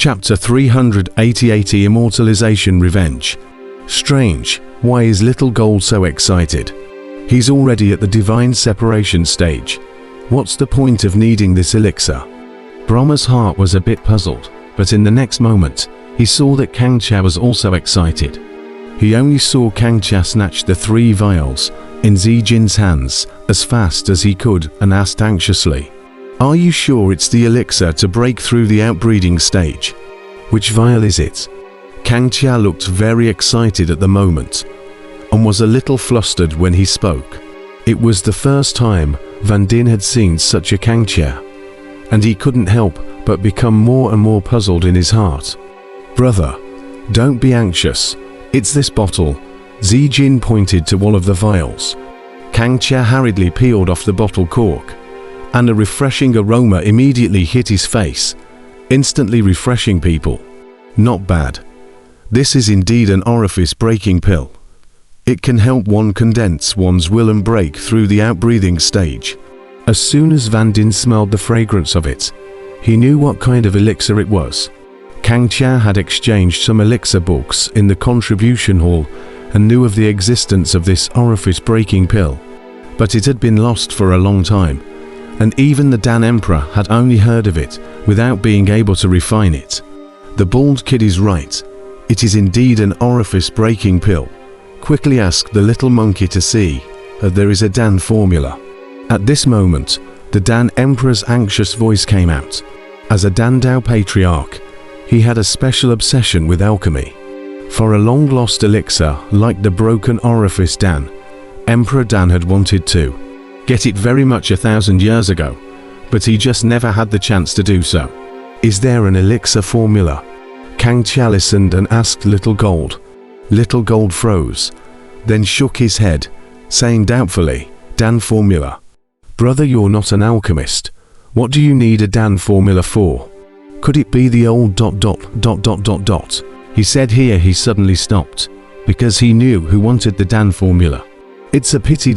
Chapter 388 Immortalisation Revenge. Strange, why is Little Gold so excited? He's already at the divine separation stage. What's the point of needing this elixir? Brahma's heart was a bit puzzled, but in the next moment, he saw that Kangxia was also excited. He only saw Kangxia snatch the 3 vials in Zijin's hands as fast as he could and asked anxiously, "Are you sure it's the elixir to break through the outbreeding stage? Which vial is it?" Kangxia looked very excited at the moment and was a little flustered when he spoke. It was the first time Van Din had seen such a Kangxia, and he couldn't help but become more and more puzzled in his heart. "Brother, don't be anxious. It's this bottle." Zijin pointed to one of the vials. Kangxia hurriedly peeled off the bottle cork, and a refreshing aroma immediately hit his face, instantly refreshing people. Not bad. This is indeed an orifice-breaking pill. It can help one condense one's will and break through the outbreathing stage. As soon as Van Din smelled the fragrance of it, he knew what kind of elixir it was. Kangxia had exchanged some elixir books in the contribution hall and knew of the existence of this orifice-breaking pill, but it had been lost for a long time, and even the Dan Emperor had only heard of it without being able to refine it. The bald kid is right. It is indeed an orifice-breaking pill. Quickly ask the little monkey to see that there is a Dan formula. At this moment, the Dan Emperor's anxious voice came out. As a Dan Dao patriarch, he had a special obsession with alchemy. For a long-lost elixir like the broken orifice Dan, Emperor Dan had wanted to get it very much 1,000 years ago, but he just never had the chance to do so. "Is there an elixir formula?" Kangxia listened and asked Little Gold. Little Gold froze, then shook his head, saying doubtfully, "Dan formula. Brother, you're not an alchemist. What do you need a Dan formula for? Could it be the old ... He said here he suddenly stopped, because he knew who wanted the Dan formula. "It's a pity ...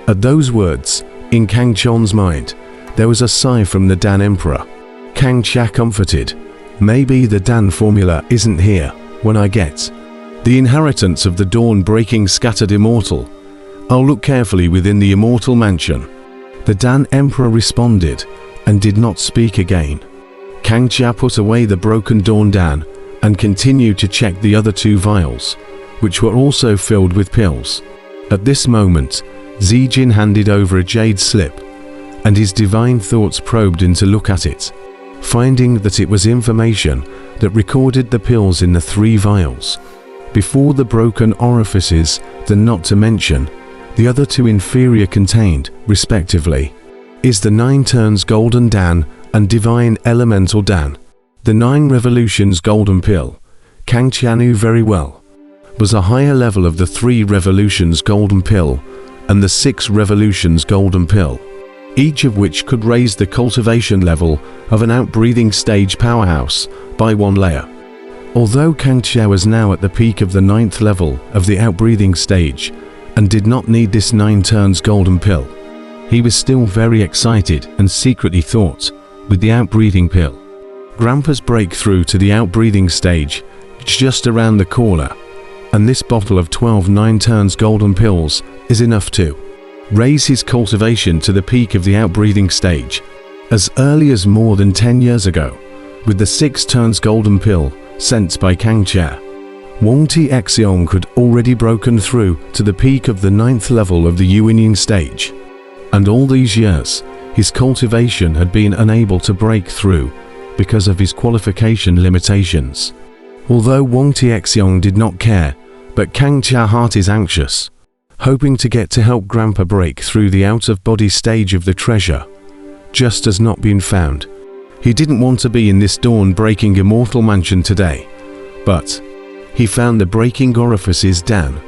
At those words, in Kangxia's mind, there was a sigh from the Dan Emperor. Kangxia comforted, "Maybe the Dan formula isn't here when I get the inheritance of the dawn-breaking scattered immortal. I'll look carefully within the immortal mansion." The Dan Emperor responded and did not speak again. Kangxia put away the broken Dawn Dan and continued to check the other 2 vials, which were also filled with pills. At this moment, Zijin handed over a jade slip, and his divine thoughts probed in to look at it, finding that it was information that recorded the pills in the 3 vials, before the broken orifices, then not to mention the other 2 inferior contained, respectively, is the 9 turns golden Dan and divine elemental Dan. The 9 revolutions golden pill, Kangxia knew very well, was a higher level of the 3 revolutions golden pill and the 6 revolutions golden pill, each of which could raise the cultivation level of an outbreathing stage powerhouse by 1 layer. Although Kangxia was now at the peak of the 9th level of the outbreathing stage and did not need this 9 turns golden pill, he was still very excited and secretly thought, with the outbreathing pill, Grandpa's breakthrough to the outbreathing stage is just around the corner, and this bottle of 12 9 turns golden pills is enough to raise his cultivation to the peak of the outbreathing stage as early as more than 10 years ago, with the 6 turns golden pill sent by Kangxia. Wuxia had already broken through to the peak of the 9th level of the Yuanying stage, and all these years his cultivation had been unable to break through because of his qualification limitations. Although Wuxia did not care, but Kangxia's heart is anxious, hoping to get to help Grandpa break through the out-of-body stage of the treasure, just has not been found. He didn't want to be in this dawn-breaking immortal mansion today, but he found the breaking orifices Dan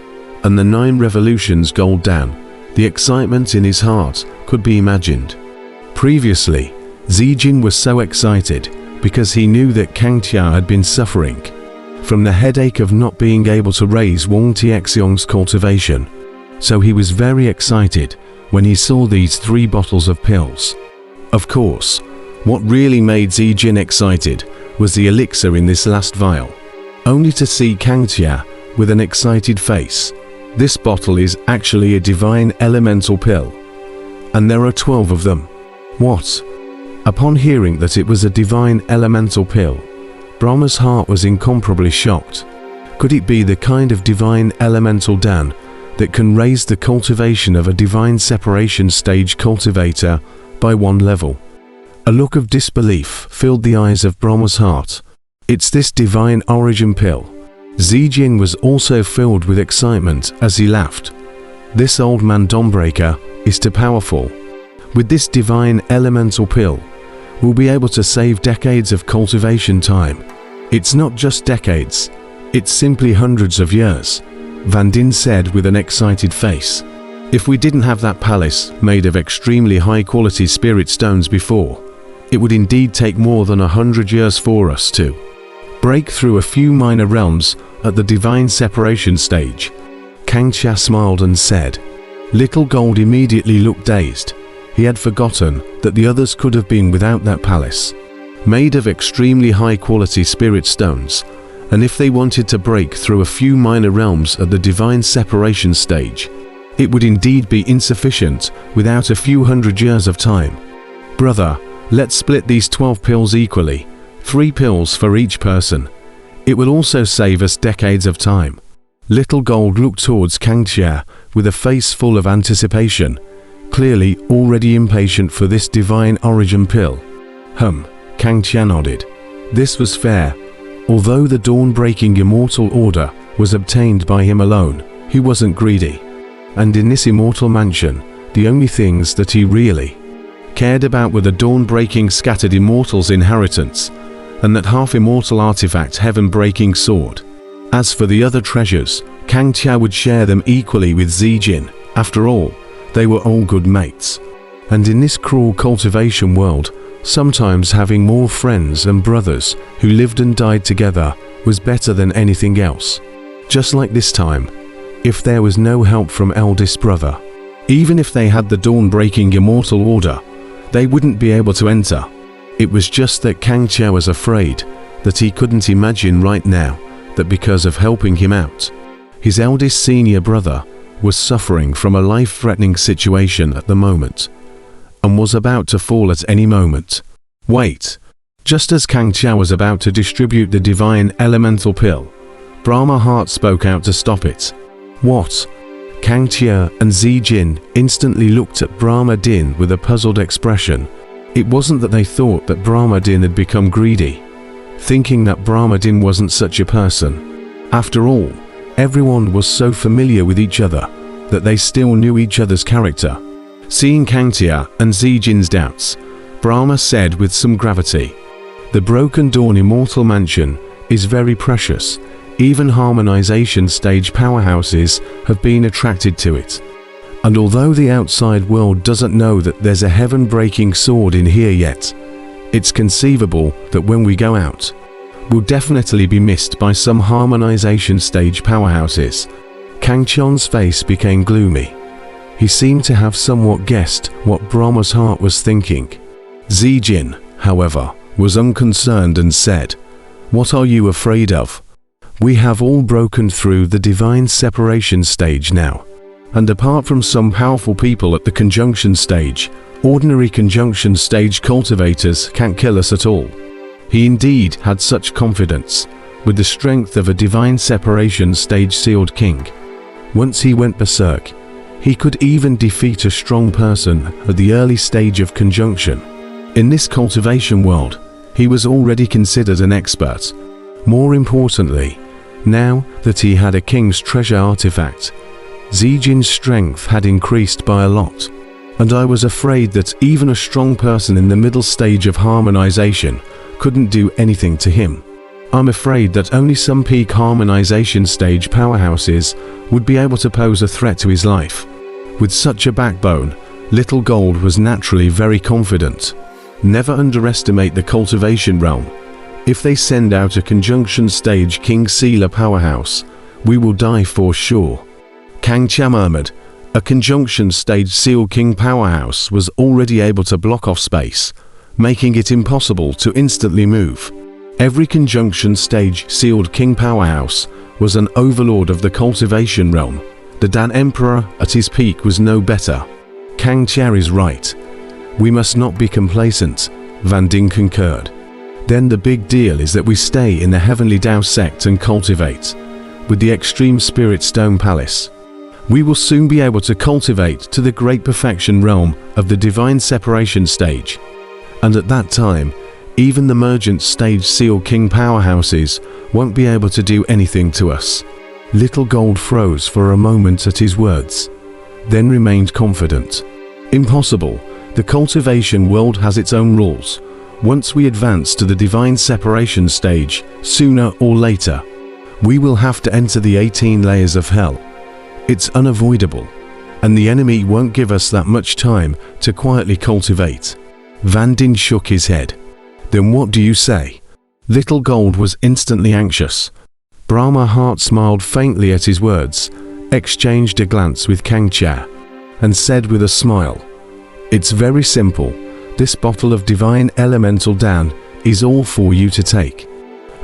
and the 9 revolutions gold Dan. The excitement in his heart could be imagined. Previously, Zijin was so excited because he knew that Kangxia had been suffering from the headache of not being able to raise Wuxia's cultivation, so he was very excited when he saw these 3 bottles of pills. Of course, What really made Zijin excited was the elixir in this last vial. Only to see Kangxia with an excited face. This bottle is actually a divine elemental pill. And there are 12 of them. What? Upon hearing that it was a divine elemental pill, Brahma's heart was incomparably shocked. Could it be the kind of divine elemental dan that can raise the cultivation of a divine separation stage cultivator by one level? A look of disbelief filled the eyes of Brahma's heart. It's this divine origin pill. Zijin was also filled with excitement as he laughed. This old man Dawnbreaker is too powerful. With this divine elemental pill, we'll be able to save decades of cultivation time. It's not just decades, it's simply hundreds of years, Van Din said with an excited face. If we didn't have that palace made of extremely high quality spirit stones before, it would indeed take more than 100 years for us to break through a few minor realms at the divine separation stage. Kangxia smiled and said. Little Gold immediately looked dazed. He had forgotten that the others could have been without that palace, made of extremely high quality spirit stones, and if they wanted to break through a few minor realms at the divine separation stage, it would indeed be insufficient without a few hundred years of time. Brother, let's split these 12 pills equally, 3 pills for each person. It will also save us decades of time. Little Gold looked towards Kangxia with a face full of anticipation, clearly already impatient for this divine origin pill. Kangxia nodded. This was fair. Although the dawn-breaking immortal order was obtained by him alone, he wasn't greedy. And in this immortal mansion, the only things that he really cared about were the dawn-breaking scattered immortals' inheritance, and that half-immortal artifact heaven-breaking sword. As for the other treasures, Kangxia would share them equally with Zijin. After all, they were all good mates. And in this cruel cultivation world, sometimes having more friends and brothers who lived and died together was better than anything else. Just like this time, if there was no help from eldest brother, even if they had the dawn-breaking immortal order, they wouldn't be able to enter. It was just that Kangxia was afraid that he couldn't imagine right now that because of helping him out, his eldest senior brother was suffering from a life-threatening situation at the moment, and was about to fall at any moment. Wait! Just as Kangxia was about to distribute the divine elemental pill, Brahma Heart spoke out to stop it. What? Kangxia and Zijin instantly looked at Brahma Din with a puzzled expression. It wasn't that they thought that Brahma Din had become greedy, thinking that Brahma Din wasn't such a person. After all, everyone was so familiar with each other that they still knew each other's character. Seeing Kangxia and Zijin's doubts, Brahma said with some gravity, "The Broken Dawn Immortal Mansion is very precious. Even harmonization stage powerhouses have been attracted to it. And although the outside world doesn't know that there's a heaven-breaking sword in here yet, it's conceivable that when we go out, we'll definitely be missed by some harmonization stage powerhouses." Kangxia's face became gloomy. He seemed to have somewhat guessed what Brahma's heart was thinking. Zijin, however, was unconcerned and said, "What are you afraid of? We have all broken through the divine separation stage now. And apart from some powerful people at the conjunction stage, ordinary conjunction stage cultivators can't kill us at all." He indeed had such confidence, with the strength of a divine separation stage sealed king. Once he went berserk, he could even defeat a strong person at the early stage of conjunction. In this cultivation world, he was already considered an expert. More importantly, now that he had a king's treasure artifact, Zijin's strength had increased by a lot, and I was afraid that even a strong person in the middle stage of harmonization couldn't do anything to him. I'm afraid that only some peak harmonization stage powerhouses would be able to pose a threat to his life. With such a backbone, Little Gold was naturally very confident. Never underestimate the cultivation realm. If they send out a conjunction stage King Sealer powerhouse, we will die for sure. Kangxia murmured. A conjunction stage Seal King powerhouse was already able to block off space, making it impossible to instantly move. Every conjunction stage sealed King Powerhouse was an overlord of the cultivation realm. The Dan Emperor at his peak was no better. Kang Chia is right. We must not be complacent, Van Ding concurred. Then the big deal is that we stay in the Heavenly Dao sect and cultivate. With the Extreme Spirit Stone Palace, we will soon be able to cultivate to the great perfection realm of the Divine Separation stage. And at that time, even the Mergent stage sealed King Powerhouses won't be able to do anything to us. Little Gold froze for a moment at his words, then remained confident. Impossible. The cultivation world has its own rules. Once we advance to the Divine Separation stage, sooner or later, we will have to enter the 18 layers of hell. It's unavoidable, and the enemy won't give us that much time to quietly cultivate. Van Ding shook his head. Then what do you say? Little Gold was instantly anxious. Brahma Heart smiled faintly at his words, exchanged a glance with Kang Chia, and said with a smile, "It's very simple. This bottle of divine elemental Dan is all for you to take.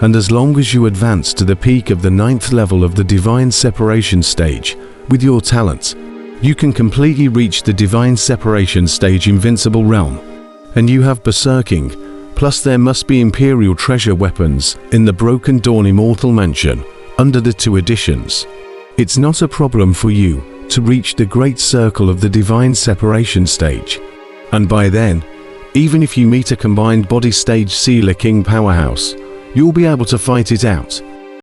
And as long as you advance to the peak of the 9th level of the Divine Separation stage with your talent, you can completely reach the Divine Separation stage Invincible Realm. And you have Berserking, plus there must be Imperial treasure weapons in the Broken Dawn Immortal Mansion under the 2 editions. It's not a problem for you to reach the Great Circle of the Divine Separation stage. And by then, even if you meet a combined body stage sealer King Powerhouse, you'll be able to fight it out.